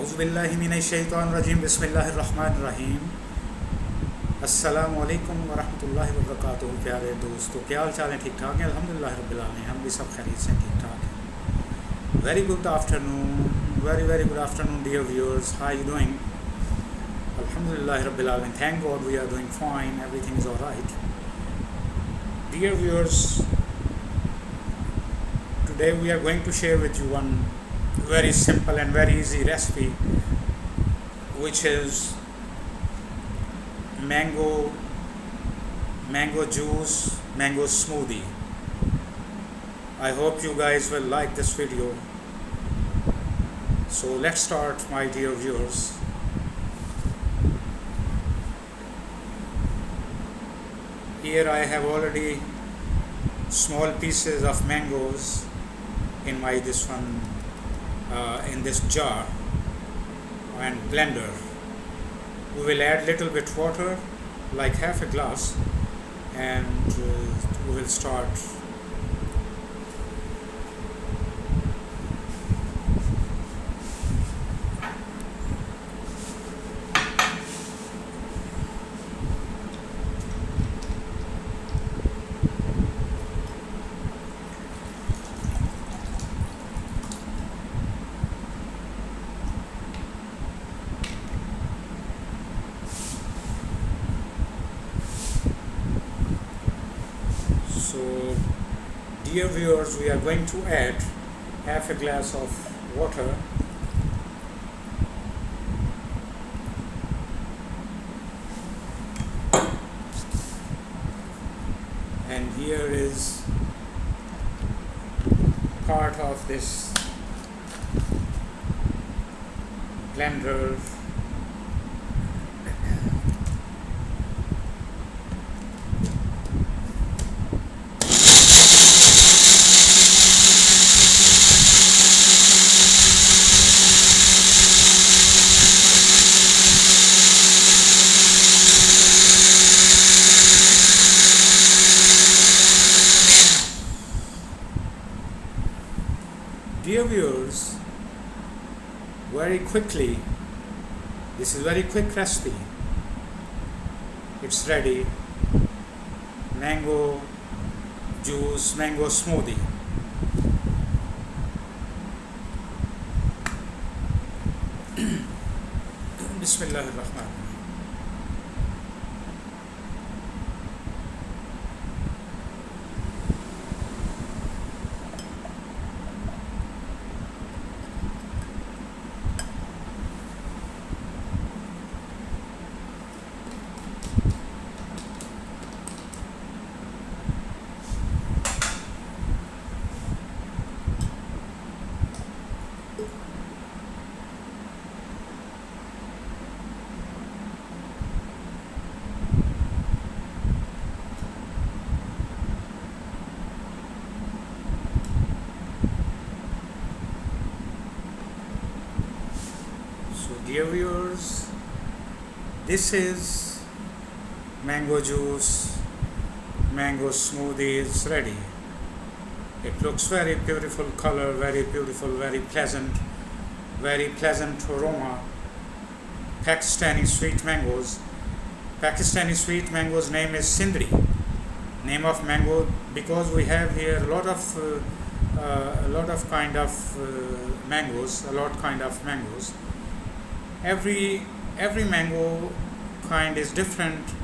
औज़ुबिल्लाहिमिनश्शैतानिर्रजीम बिस्मिल्लाहिर्रहमानिर्रहीम। अस्सलामु अलैकुम वरहमतुल्लाहि वबरकातुहू। प्यारे दोस्तों, क्या हाल चाल है? ठीक ठाक हैं? अल्हम्दुलिल्लाह रब्बिल आलमीन, हम भी सब खैरियत से ठीक ठाक हैं। Very good afternoon, very good afternoon dear viewers. How are you doing? Alhamdulillah Rabbil Alamin. Thank God we are doing fine. Everything is alright. Dear viewers, today we are going to share with you one very simple and very easy recipe, which is mango juice, mango smoothie. I hope you guys will like this video. So let's start, my dear viewers. Here I have already small pieces of mangoes in my in this jar and blender. We will add little bit water, like half a glass, and we will start. So, dear viewers, we are going to add half a glass of water. And here is part of this blender. Dear viewers, very quickly, this is very quick recipe. It's ready. Mango juice, mango smoothie. Bismillahirrahmanirrahim. Dear viewers, this is mango juice, mango smoothie is ready. It looks very beautiful color, very beautiful, very pleasant aroma. Pakistani sweet mangoes. Pakistani sweet mangoes name is Sindri. Name of mango, because we have here a lot of kind of mangoes, Every mango kind is different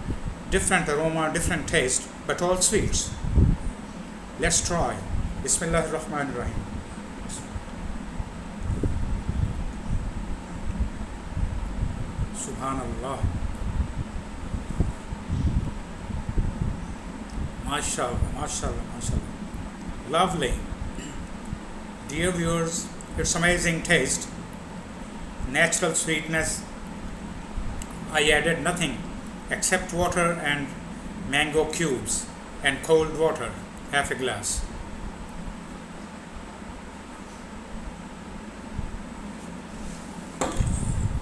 aroma, different taste, but all sweets. Let's try. Bismillahirrahmanirrahim. Subhanallah. Mashallah. Lovely. Dear viewers, it's amazing taste. Natural sweetness. I added nothing except water and mango cubes and cold water, half a glass.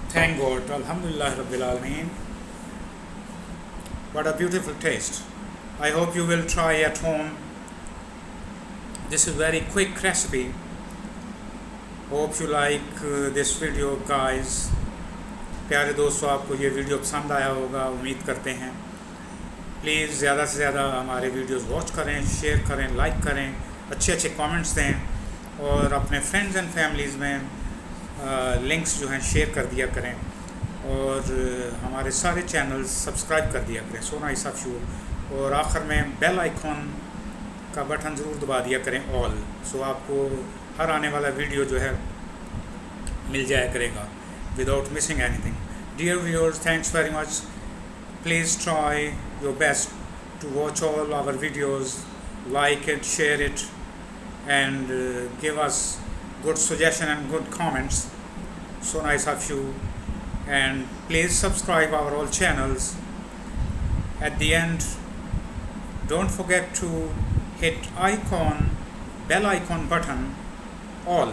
Thank God. Alhamdulillah Rabbil Alameen. What a beautiful taste. I hope you will try at home. This is very quick recipe. Hope you like this video guys. प्यारे दोस्तों, आपको ये video पसंद आया होगा, उम्मीद करते हैं। प्लीज़ ज़्यादा से ज़्यादा हमारे वीडियोस वॉच करें, शेयर करें, लाइक करें, अच्छे अच्छे कमेंट्स दें और अपने फ्रेंड्स एंड फैमिलीज़ में लिंक्स जो हैं शेयर कर दिया करें और हमारे सारे चैनल्स सब्सक्राइब कर दिया करें। So nice of you. और आखिर में बेल आइकॉन का बटन ज़रूर दबा दिया करें, ऑल, सो आपको हर आने वाला वीडियो जो है मिल जाया करेगा without missing anything. Dear viewers, thanks very much. Please try your best to watch all our videos, like it, share it, and give us good suggestion and good comments. So nice of you. And please subscribe our all channels. At the end, don't forget to hit bell icon button, all,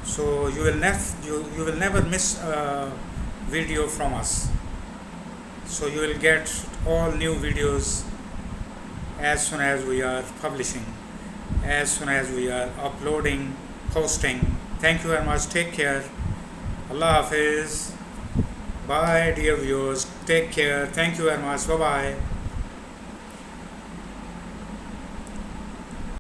so you will never miss a video from us. So you will get all new videos as soon as we are publishing, as soon as we are uploading, posting. Thank you very much. Take care. Allah Hafiz. Bye dear viewers. Take care. Thank you very much. Bye bye.